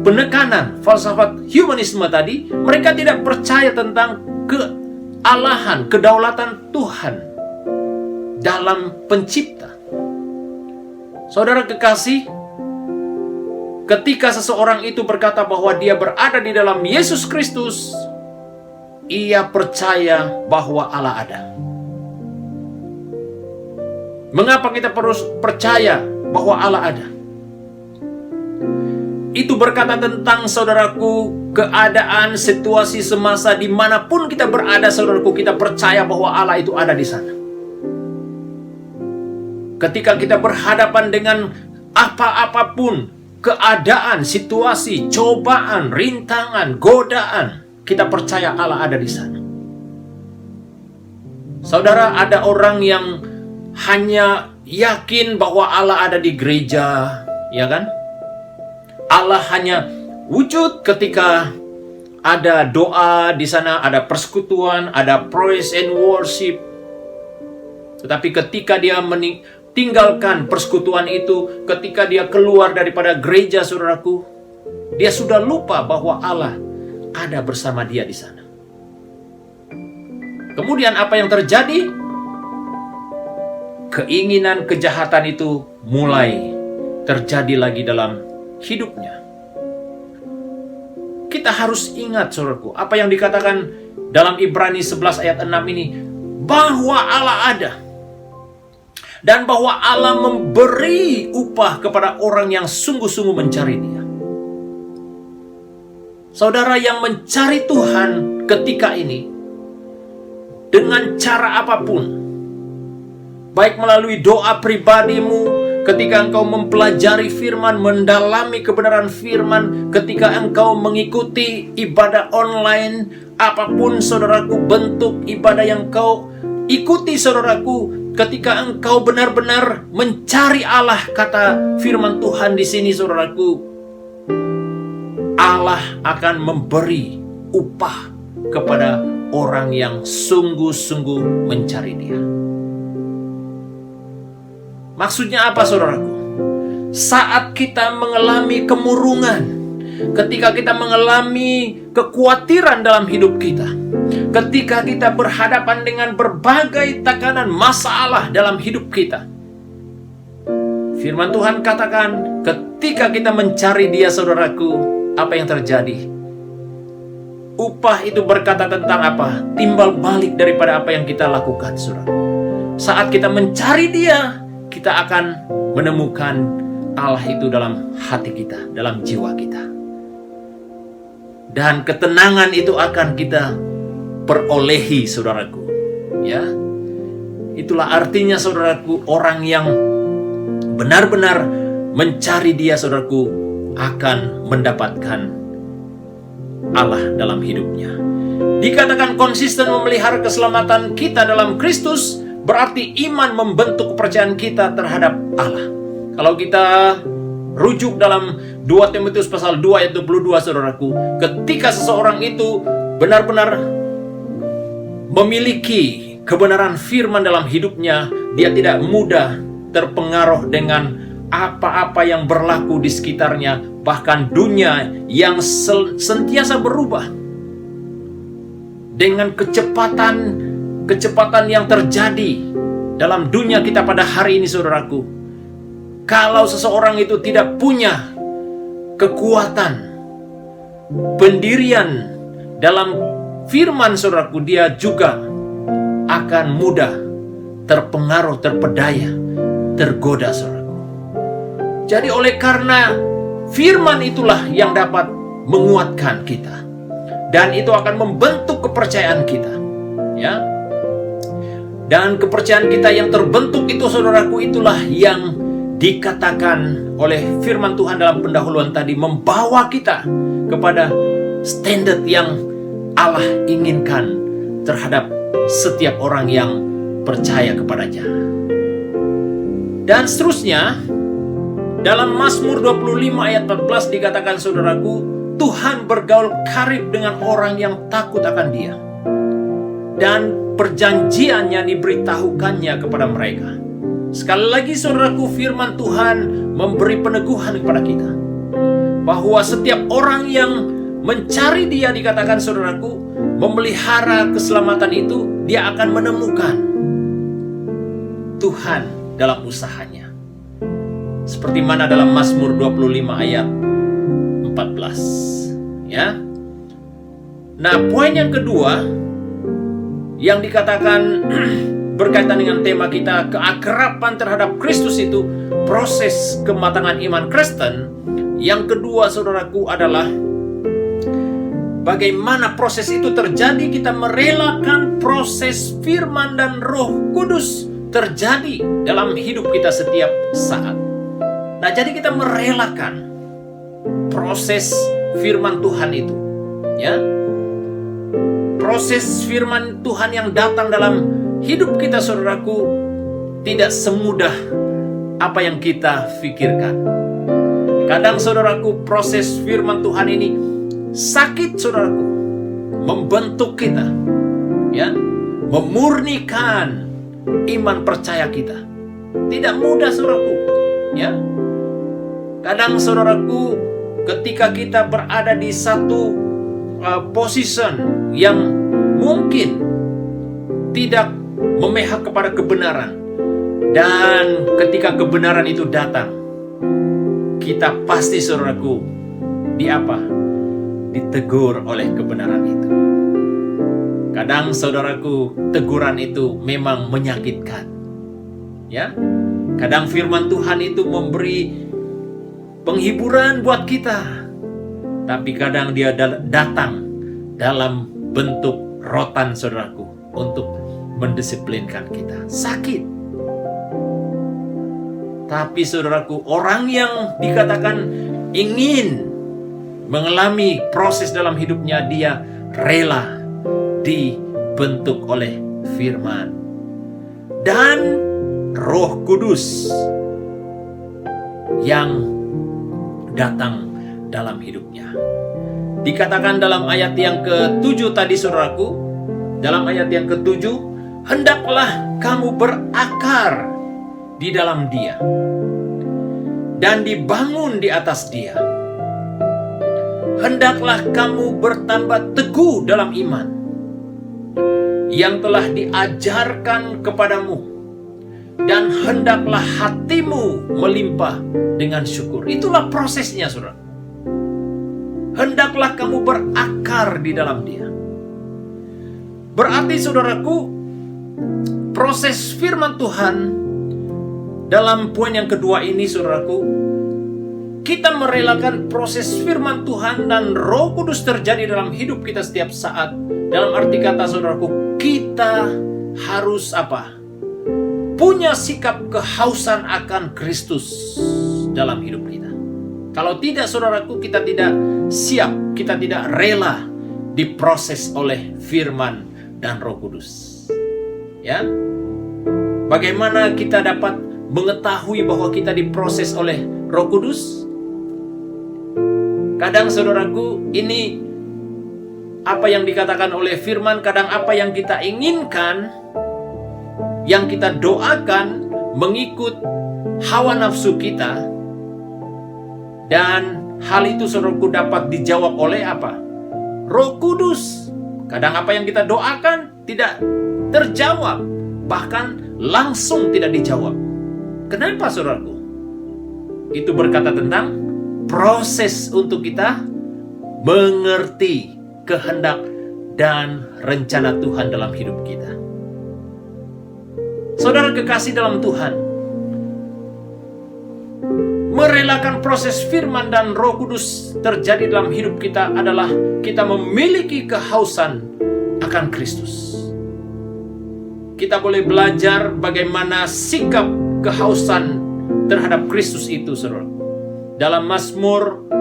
penekanan falsafat humanisme tadi, mereka tidak percaya tentang kealahan, kedaulatan Tuhan dalam pencipta. Saudara kekasih, ketika seseorang itu berkata bahwa dia berada di dalam Yesus Kristus, ia percaya bahwa Allah ada. Mengapa kita harus percaya bahwa Allah ada? Itu berkata tentang, saudaraku, keadaan, situasi, semasa dimanapun kita berada, saudaraku, kita percaya bahwa Allah itu ada di sana. Ketika kita berhadapan dengan apa-apapun, keadaan, situasi, cobaan, rintangan, godaan, kita percaya Allah ada di sana. Saudara, ada orang yang hanya yakin bahwa Allah ada di gereja, ya kan? Allah hanya wujud ketika ada doa di sana, ada persekutuan, ada praise and worship. Tetapi ketika dia tinggalkan persekutuan itu, ketika dia keluar daripada gereja, saudaraku, dia sudah lupa bahwa Allah ada bersama dia di sana. Kemudian apa yang terjadi? Keinginan kejahatan itu mulai terjadi lagi dalam hidupnya. Kita harus ingat, saudaraku, apa yang dikatakan dalam Ibrani 11 ayat 6 ini, bahwa Allah ada dan bahwa Allah memberi upah kepada orang yang sungguh-sungguh mencari Dia. Saudara yang mencari Tuhan ketika ini dengan cara apapun, baik melalui doa pribadimu, ketika engkau mempelajari firman, mendalami kebenaran firman, ketika engkau mengikuti ibadah online, apapun saudaraku bentuk ibadah yang kau ikuti, saudaraku, ketika engkau benar-benar mencari Allah, kata firman Tuhan di sini, saudaraku, Allah akan memberi upah kepada orang yang sungguh-sungguh mencari Dia. Maksudnya apa, saudaraku? Saat kita mengalami kemurungan, ketika kita mengalami kekhawatiran dalam hidup kita, ketika kita berhadapan dengan berbagai tekanan masalah dalam hidup kita, firman Tuhan katakan, ketika kita mencari Dia, saudaraku, apa yang terjadi? Upah itu berkata tentang apa? Timbal balik daripada apa yang kita lakukan, saudara. Saat kita mencari Dia, kita akan menemukan Allah itu dalam hati kita, dalam jiwa kita. Dan ketenangan itu akan kita perolehi, saudaraku. Ya, itulah artinya, saudaraku, orang yang benar-benar mencari Dia, saudaraku, akan mendapatkan Allah dalam hidupnya. Dikatakan konsisten memelihara keselamatan kita dalam Kristus, berarti iman membentuk kepercayaan kita terhadap Allah. Kalau kita rujuk dalam 2 Timotius pasal 2 ayat 22, saudaraku, ketika seseorang itu benar-benar memiliki kebenaran firman dalam hidupnya, dia tidak mudah terpengaruh dengan apa-apa yang berlaku di sekitarnya, bahkan dunia yang sentiasa berubah dengan kecepatan yang terjadi dalam dunia kita pada hari ini, saudaraku. Kalau seseorang itu tidak punya kekuatan pendirian dalam firman, saudaraku, dia juga akan mudah terpengaruh, terpedaya, tergoda, saudaraku. Jadi oleh karena firman itulah yang dapat menguatkan kita, dan itu akan membentuk kepercayaan kita, ya. Dan kepercayaan kita yang terbentuk itu, saudaraku, itulah yang dikatakan oleh firman Tuhan dalam pendahuluan tadi, membawa kita kepada standar yang Allah inginkan terhadap setiap orang yang percaya kepadanya. Dan seterusnya, dalam Mazmur 25 ayat 14 dikatakan, saudaraku, Tuhan bergaul karib dengan orang yang takut akan Dia, dan perjanjiannya diberitahukannya kepada mereka. Sekali lagi, saudaraku, firman Tuhan memberi peneguhan kepada kita bahwa setiap orang yang mencari Dia, dikatakan, saudaraku, memelihara keselamatan itu, dia akan menemukan Tuhan dalam usahanya. Seperti mana dalam Mazmur 25 ayat 14, ya. Nah, poin yang kedua yang dikatakan berkaitan dengan tema kita, keakraban terhadap Kristus, itu proses kematangan iman Kristen. Yang kedua, saudaraku, adalah bagaimana proses itu terjadi. Kita merelakan proses firman dan Roh Kudus terjadi dalam hidup kita setiap saat. Nah, jadi kita merelakan proses firman Tuhan itu, ya. Proses firman Tuhan yang datang dalam hidup kita, saudaraku, tidak semudah apa yang kita pikirkan. Kadang saudaraku, proses firman Tuhan ini sakit saudaraku, membentuk kita, ya, memurnikan iman percaya kita. Tidak mudah saudaraku, ya. Kadang saudaraku, ketika kita berada di satu position yang mungkin tidak memihak kepada kebenaran, dan ketika kebenaran itu datang, kita pasti saudaraku ditegur oleh kebenaran itu. Kadang saudaraku, teguran itu memang menyakitkan, ya. Kadang firman Tuhan itu memberi penghiburan buat kita, tapi kadang dia datang dalam bentuk rotan saudaraku untuk mendisiplinkan kita. Sakit. Tapi saudaraku, orang yang dikatakan ingin mengalami proses dalam hidupnya, dia rela dibentuk oleh firman dan Roh Kudus yang datang dalam hidupnya. Dikatakan dalam ayat yang ke-7 tadi saudaraku, dalam ayat yang ke-7, hendaklah kamu berakar di dalam Dia dan dibangun di atas Dia. Hendaklah kamu bertambah teguh dalam iman yang telah diajarkan kepadamu, dan hendaklah hatimu melimpah dengan syukur. Itulah prosesnya saudara. Hendaklah kamu berakar di dalam Dia. Berarti saudaraku, proses firman Tuhan dalam poin yang kedua ini saudaraku, kita merelakan proses firman Tuhan dan Roh Kudus terjadi dalam hidup kita setiap saat. Dalam arti kata saudaraku, kita harus punya sikap kehausan akan Kristus dalam hidup kita. Kalau tidak saudaraku, kita tidak siap, kita tidak rela diproses oleh firman dan Roh Kudus. Ya. Bagaimana kita dapat mengetahui bahwa kita diproses oleh Roh Kudus? Kadang saudaraku, ini apa yang dikatakan oleh firman, kadang apa yang kita inginkan, yang kita doakan mengikut hawa nafsu kita, dan hal itu saudaraku dapat dijawab oleh Roh Kudus. Kadang apa yang kita doakan tidak terjawab, bahkan langsung tidak dijawab. Kenapa saudaraku? Itu berkata tentang proses untuk kita mengerti kehendak dan rencana Tuhan dalam hidup kita. Saudara kekasih dalam Tuhan, merelakan proses firman dan Roh Kudus terjadi dalam hidup kita adalah kita memiliki kehausan akan Kristus. Kita boleh belajar bagaimana sikap kehausan terhadap Kristus itu, saudara. Dalam Mazmur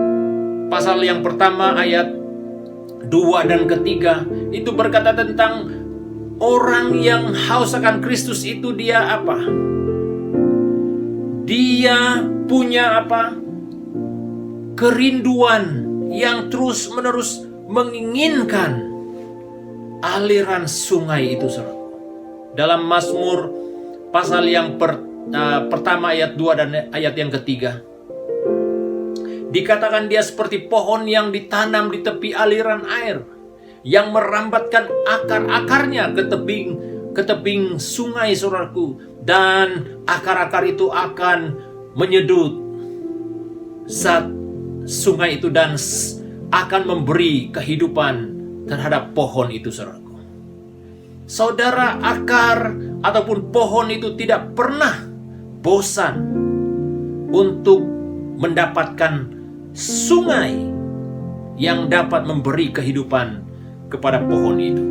pasal yang pertama ayat 2 dan ketiga itu berkata tentang orang yang haus akan Kristus itu dia Dia punya kerinduan yang terus-menerus menginginkan aliran sungai itu, saudara. Dalam Mazmur pasal yang pertama ayat 2 dan ayat yang ketiga, dikatakan dia seperti pohon yang ditanam di tepi aliran air, yang merambatkan akar-akarnya ke tebing sungai, saudaraku, dan akar-akar itu akan menyedut zat sungai itu dan akan memberi kehidupan terhadap pohon itu, saudaraku. Saudara, akar ataupun pohon itu tidak pernah bosan untuk mendapatkan sungai yang dapat memberi kehidupan kepada pohon itu.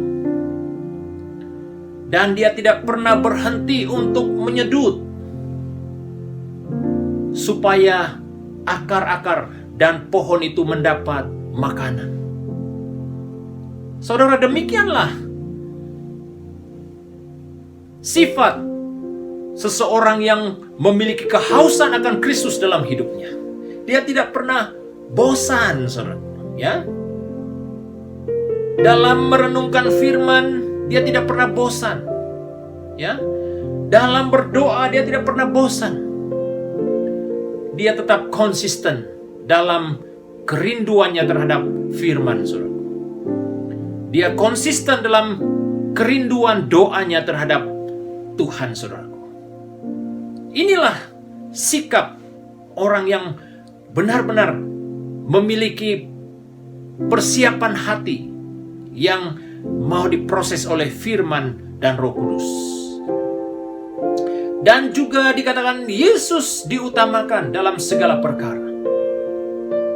Dan dia tidak pernah berhenti untuk menyedut supaya akar-akar dan pohon itu mendapat makanan. Saudara, demikianlah sifat seseorang yang memiliki kehausan akan Kristus dalam hidupnya. Dia tidak pernah bosan, saudara. Ya, dalam merenungkan firman, dia tidak pernah bosan. Ya, dalam berdoa dia tidak pernah bosan. Dia tetap konsisten dalam kerinduannya terhadap firman, saudara. Dia konsisten dalam kerinduan doanya terhadap Tuhan, saudaraku. Inilah sikap orang yang benar-benar memiliki persiapan hati yang mau diproses oleh firman dan Roh Kudus. Dan juga dikatakan Yesus diutamakan dalam segala perkara.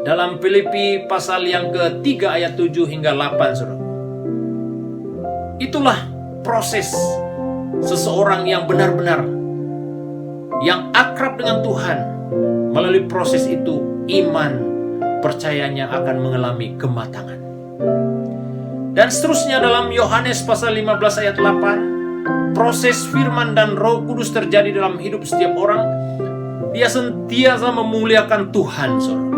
Dalam Filipi pasal yang ke-3 ayat 7 hingga 8, saudara. Itulah proses seseorang yang benar-benar yang akrab dengan Tuhan. Melalui proses itu, iman percayanya akan mengalami kematangan. Dan seterusnya dalam Yohanes pasal 15 ayat 8, proses firman dan Roh Kudus terjadi dalam hidup setiap orang. Dia senantiasa memuliakan Tuhan, saudara.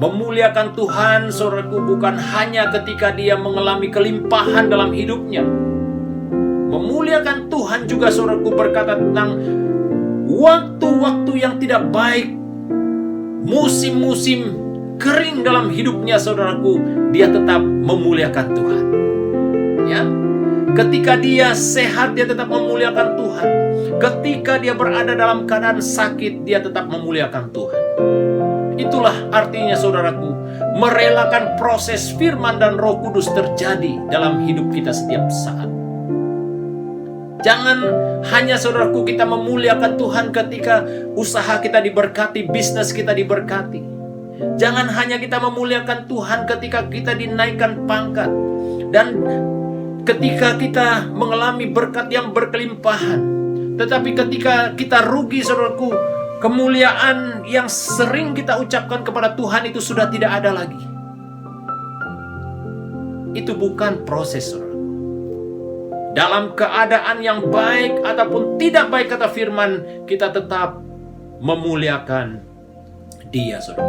Memuliakan Tuhan, saudaraku, bukan hanya ketika dia mengalami kelimpahan dalam hidupnya. Memuliakan Tuhan juga, saudaraku, berkata tentang waktu-waktu yang tidak baik, musim-musim kering dalam hidupnya, saudaraku, dia tetap memuliakan Tuhan. Ya, ketika dia sehat, dia tetap memuliakan Tuhan. Ketika dia berada dalam keadaan sakit, dia tetap memuliakan Tuhan. Itulah artinya, saudaraku, merelakan proses firman dan Roh Kudus terjadi dalam hidup kita setiap saat. Jangan hanya, saudaraku, kita memuliakan Tuhan ketika usaha kita diberkati, bisnis kita diberkati. Jangan hanya kita memuliakan Tuhan ketika kita dinaikkan pangkat dan ketika kita mengalami berkat yang berkelimpahan. Tetapi ketika kita rugi, saudaraku, kemuliaan yang sering kita ucapkan kepada Tuhan itu sudah tidak ada lagi. Itu bukan proses, saudara. Dalam keadaan yang baik ataupun tidak baik, kata firman, kita tetap memuliakan Dia, saudara.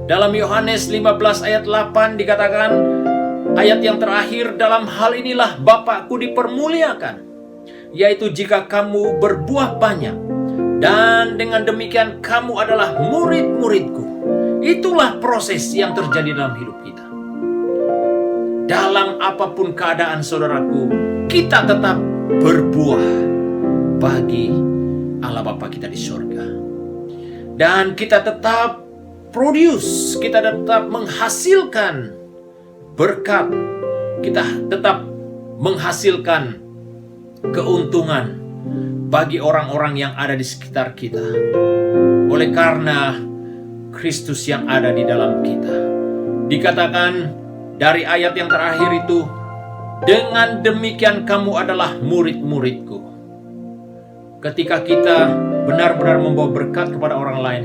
Dalam Yohanes 15 ayat 8 dikatakan, ayat yang terakhir, dalam hal inilah Bapakku dipermuliakan, yaitu jika kamu berbuah banyak, dan dengan demikian kamu adalah murid-muridku. Itulah proses yang terjadi dalam hidup kita. Dalam apapun keadaan, saudaraku, kita tetap berbuah bagi Allah Bapa kita di surga. Dan kita tetap produce, kita tetap menghasilkan berkat, kita tetap menghasilkan keuntungan bagi orang-orang yang ada di sekitar kita. Oleh karena Kristus yang ada di dalam kita. Dikatakan dari ayat yang terakhir itu, dengan demikian kamu adalah murid-muridku. Ketika kita benar-benar membawa berkat kepada orang lain,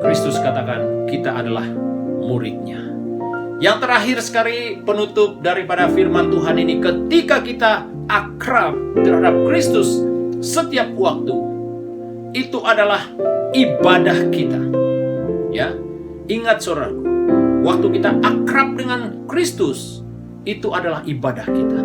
Kristus katakan kita adalah muridnya. Yang terakhir sekali, penutup daripada firman Tuhan ini, ketika kita akrab terhadap Kristus setiap waktu, itu adalah ibadah kita. Ya, ingat saudaraku, waktu kita akrab dengan Kristus, itu adalah ibadah kita.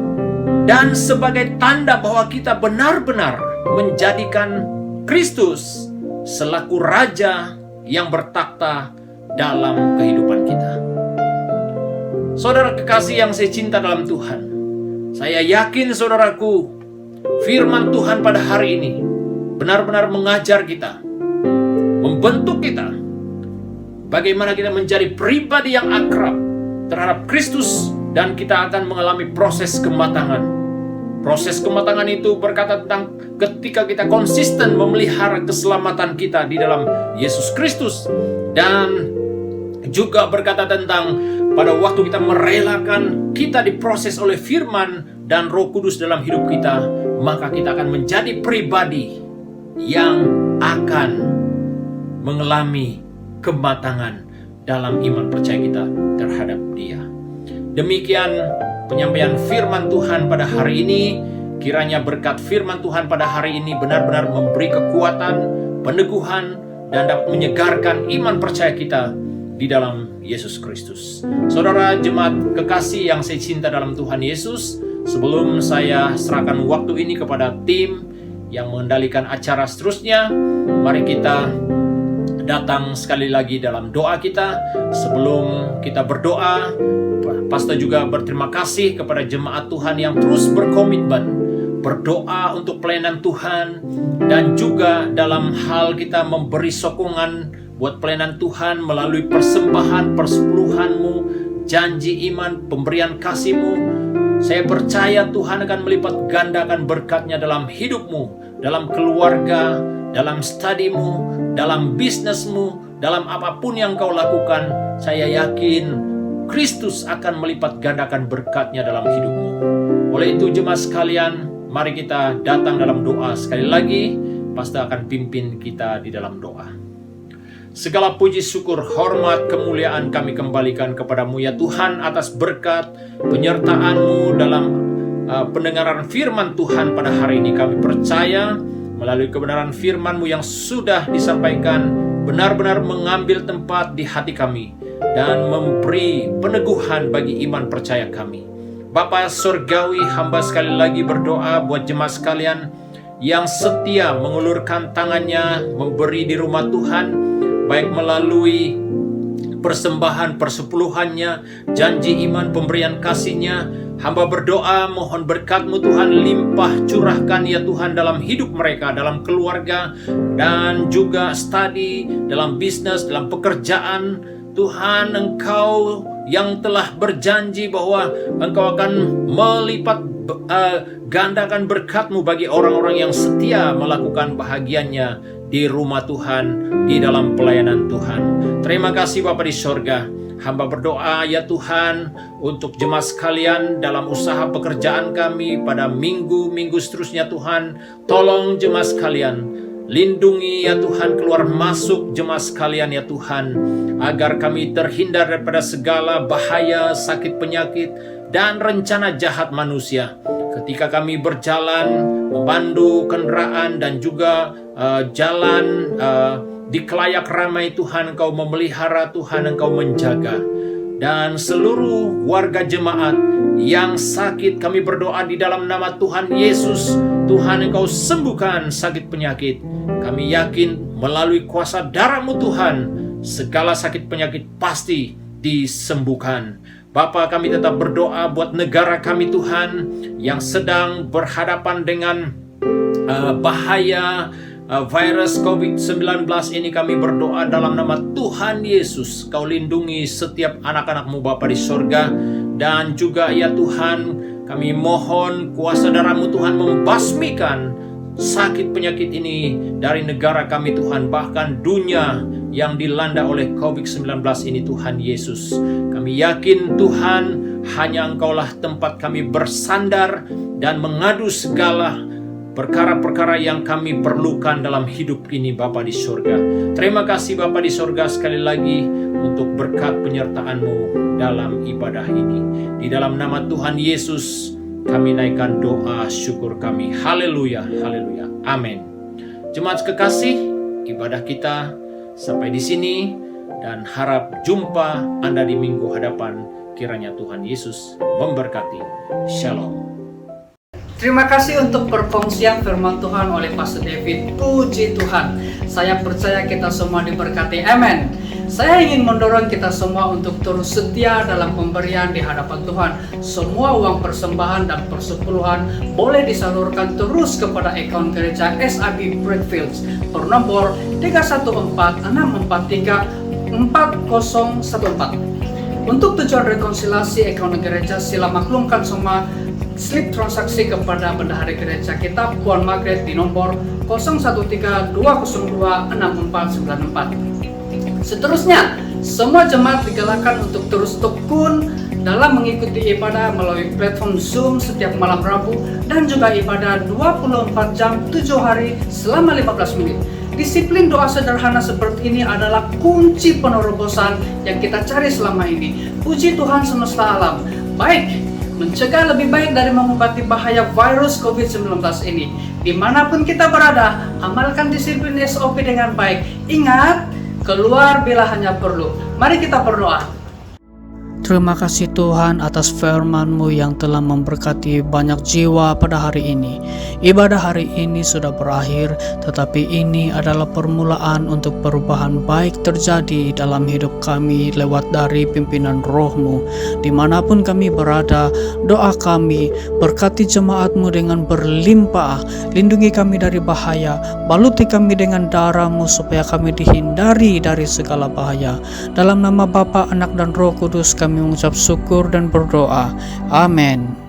Dan sebagai tanda bahwa kita benar-benar menjadikan Kristus selaku Raja yang bertakhta dalam kehidupan kita. Saudara kekasih yang saya cinta dalam Tuhan, saya yakin, saudaraku, firman Tuhan pada hari ini benar-benar mengajar kita, membentuk kita, bagaimana kita menjadi pribadi yang akrab terhadap Kristus, dan kita akan mengalami proses kematangan. Proses kematangan itu berkata tentang ketika kita konsisten memelihara keselamatan kita di dalam Yesus Kristus, dan juga berkata tentang pada waktu kita merelakan kita diproses oleh firman dan Roh Kudus dalam hidup kita, maka kita akan menjadi pribadi yang akan mengalami kematangan dalam iman percaya kita terhadap Dia. Demikian penyampaian firman Tuhan pada hari ini. Kiranya berkat firman Tuhan pada hari ini benar-benar memberi kekuatan, peneguhan, dan dapat menyegarkan iman percaya kita di dalam Yesus Kristus. Saudara jemaat kekasih yang saya cinta dalam Tuhan Yesus, sebelum saya serahkan waktu ini kepada tim yang mengendalikan acara seterusnya, mari kita datang sekali lagi dalam doa kita. Sebelum kita berdoa, Pastor juga berterima kasih kepada jemaat Tuhan yang terus berkomitmen berdoa untuk pelayanan Tuhan, dan juga dalam hal kita memberi sokongan buat pelayanan Tuhan melalui persembahan, persepuluhanmu, janji iman, pemberian kasihmu. Saya percaya Tuhan akan melipat gandakan berkatnya dalam hidupmu, dalam keluarga, dalam studimu, dalam bisnismu, dalam apapun yang kau lakukan. Saya yakin Kristus akan melipat gandakan berkatnya dalam hidupmu. Oleh itu jemaat sekalian, mari kita datang dalam doa. Sekali lagi, Pastor akan pimpin kita di dalam doa. Segala puji syukur, hormat, kemuliaan kami kembalikan kepadamu ya Tuhan atas berkat penyertaan-Mu dalam pendengaran firman Tuhan pada hari ini. Kami percaya melalui kebenaran firman-Mu yang sudah disampaikan benar-benar mengambil tempat di hati kami dan memberi peneguhan bagi iman percaya kami. Bapa Surgawi, hamba sekali lagi berdoa buat jemaat sekalian yang setia mengulurkan tangannya memberi di rumah Tuhan, baik melalui persembahan persepuluhannya, janji iman, pemberian kasihnya. Hamba berdoa mohon berkat-Mu Tuhan limpah curahkan ya Tuhan dalam hidup mereka, dalam keluarga, dan juga studi, dalam bisnis, dalam pekerjaan. Tuhan, Engkau yang telah berjanji bahwa Engkau akan melipat gandakan berkat-Mu bagi orang-orang yang setia melakukan bahagiannya di rumah Tuhan, di dalam pelayanan Tuhan. Terima kasih Bapa di sorga. Hamba berdoa ya Tuhan untuk jemaat sekalian dalam usaha pekerjaan kami pada minggu-minggu seterusnya Tuhan. Tolong jemaat sekalian, lindungi ya Tuhan keluar masuk jemaat sekalian ya Tuhan, agar kami terhindar daripada segala bahaya, sakit penyakit, dan rencana jahat manusia. Ketika kami berjalan, memandu kendaraan, dan juga jalan di kelayak ramai Tuhan, Engkau memelihara Tuhan, Engkau menjaga. Dan seluruh warga jemaat yang sakit, kami berdoa di dalam nama Tuhan Yesus, Tuhan Engkau sembuhkan sakit penyakit. Kami yakin melalui kuasa darah-Mu Tuhan, segala sakit penyakit pasti disembuhkan. Bapa, kami tetap berdoa buat negara kami Tuhan yang sedang berhadapan dengan bahaya virus COVID-19 ini. Kami berdoa dalam nama Tuhan Yesus, Kau lindungi setiap anak-anak-Mu Bapa di sorga. Dan juga ya Tuhan, kami mohon kuasa darah-Mu Tuhan membasmikan sakit penyakit ini dari negara kami Tuhan, bahkan dunia yang dilanda oleh COVID-19 ini Tuhan Yesus. Kami yakin Tuhan, hanya Engkaulah tempat kami bersandar dan mengadu segala perkara-perkara yang kami perlukan dalam hidup ini Bapa di sorga. Terima kasih Bapa di sorga sekali lagi untuk berkat penyertaan-Mu dalam ibadah ini. Di dalam nama Tuhan Yesus kami naikkan doa syukur kami. Haleluya, haleluya, amin. Jemaat kekasih, ibadah kita sampai di sini dan harap jumpa Anda di minggu hadapan. Kiranya Tuhan Yesus memberkati. Shalom. Terima kasih untuk perkongsian firman Tuhan oleh Pastor David. Puji Tuhan. Saya percaya kita semua diberkati. Amin. Saya ingin mendorong kita semua untuk terus setia dalam pemberian di hadapan Tuhan. Semua uang persembahan dan persepuluhan boleh disalurkan terus kepada akun gereja SAB Breakfields bernomor 314-643-4014. Untuk tujuan rekonsiliasi akun gereja, sila maklumkan semua slip transaksi kepada bendahara gereja kita, Puan Margaret, di nomor 0132026494. Seterusnya, semua jemaat digalakkan untuk terus tekun dalam mengikuti ibadah melalui platform Zoom setiap malam Rabu dan juga ibadah 24 jam 7 hari selama 15 menit. Disiplin doa sederhana seperti ini adalah kunci penerobosan yang kita cari selama ini. Puji Tuhan semesta alam. Baik, mencegah lebih baik dari mengobati bahaya virus COVID-19 ini. Dimanapun kita berada, amalkan disiplin SOP dengan baik. Ingat, keluar bila hanya perlu. Mari kita berdoa. Terima kasih Tuhan atas firman-Mu yang telah memberkati banyak jiwa pada hari ini. Ibadah hari ini sudah berakhir, tetapi ini adalah permulaan untuk perubahan baik terjadi dalam hidup kami lewat dari pimpinan Roh-Mu. Dimanapun kami berada, doa kami, berkati jemaat-Mu dengan berlimpah, lindungi kami dari bahaya, baluti kami dengan darah-Mu supaya kami dihindari dari segala bahaya. Dalam nama Bapa, Anak, dan Roh Kudus kami mengucap syukur dan berdoa. Amin.